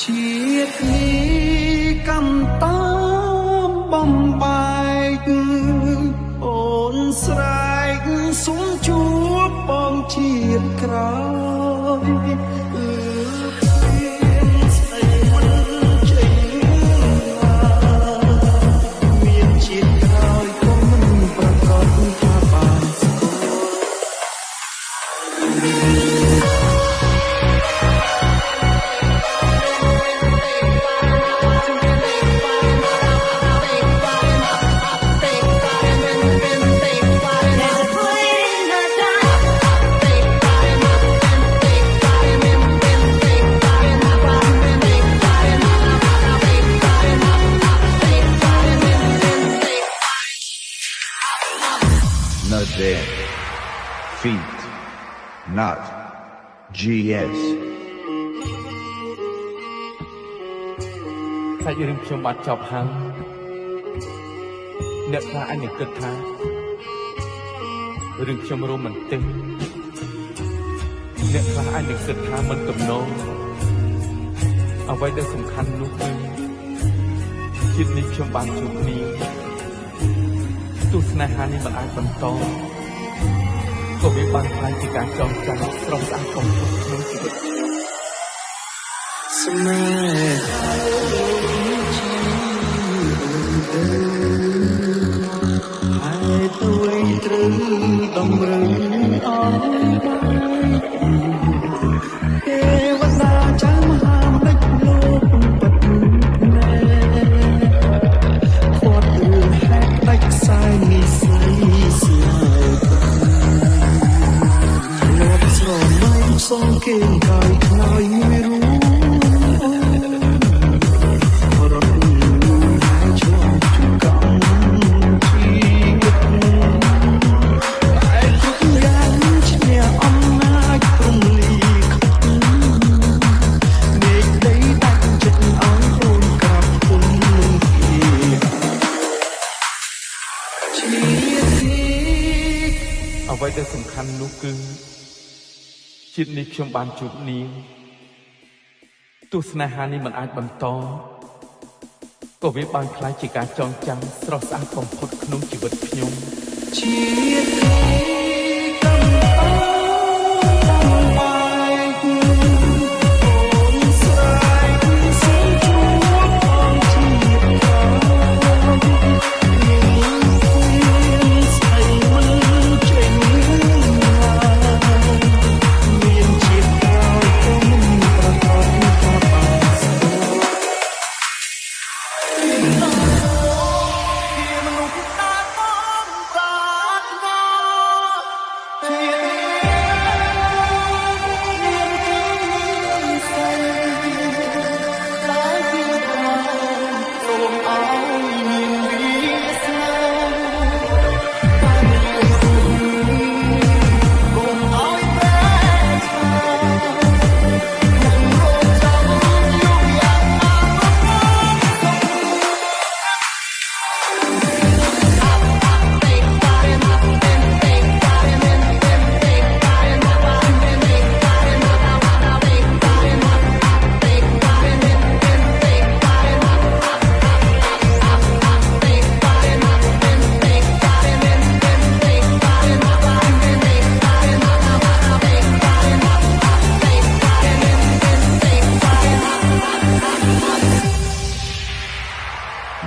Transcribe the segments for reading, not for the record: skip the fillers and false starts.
ជាតិនេះកម្មតាមបំបែកអូនស្រែកសុំជួបបងជាតិក្រោយស្ដីមិនចេញមានជាតិក្រោយក៏មិនប្រកបថាបានស្គាល់Dead feet, not GS. សាច់រឿងខ្ញុំបានចប់ហើយអ្នកខ្លះអាចនឹងគិតថារឿងខ្ញុំរ៉ូមែនទិកអ្នកខ្លះអាចនឹងគិតថាមិនទំនងអ្វីដែលសំខាន់នោះគឺជាតិនេះខ្ញុំបានជួបគ្នាទស្សនៈនេះមិនអាចបន្តក៏វាបានខ្លាយជាការចងចាំស្រស់ស្អាតបំផុតក្នុងជីវិតស្នេហាហើយទៅវិញត្រូវតម្រឹងអស់ទេវតាចាំមហាម្ដេចលោកពិតណែគាត់ឬហេតុដាច់ខ្សែនេះស្រីស្លាប់ស្រមៃសងគេកាយខ្នើយមួយរូបរត់ហើយឆ្លងជួកកំជីវិតតែគ្រប់យ៉ាងឈ្នះអំណាចព្រំលីខុសមេឃដីដាច់ចិត្តឲ្យអូនក្រាបគុំនឹងគេអ្វីដែលសំខាន់នោះគឺជាតិនេះខ្ញុំបានជួបនាងទស្សនៈនេះមិនអាចបន្តក៏វាបានខ្លាយជាការចងចាំស្រស់ស្អាតបំផុតក្នុងជីវិតខ្ញុំជាតិនេះកម្មតាមបាយអូនស្រែកសុំជួបបងជាតិក្រោយស្ដីមិនចេញមានជាតិក្រោយក៏មិនប្រកបថាបានស្គាល់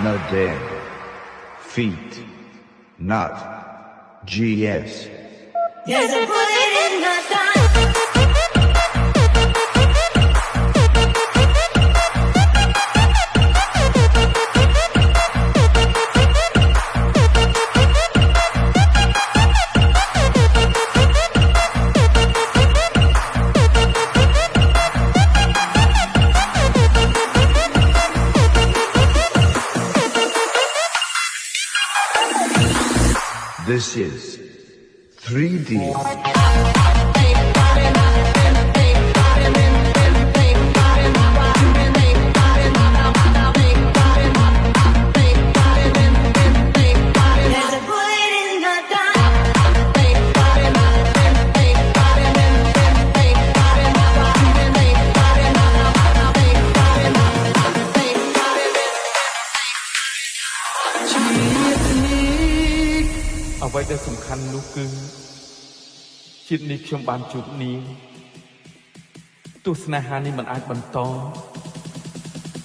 No dead feet, not GS. Yes, I put it in the sun. This is 3D. ដែលសំខាន់នោះគឺជាតិនេះខ្ញុំបានជួបនាងទោះស្នេហានេះមិនអាចបន្ត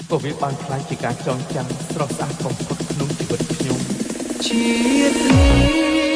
ក៏វាបានខ្លាចជាការចងចាំស្រស់ស្អាតបំផុតក្នុងជីវិតខ្ញុំ ជាតិនេះ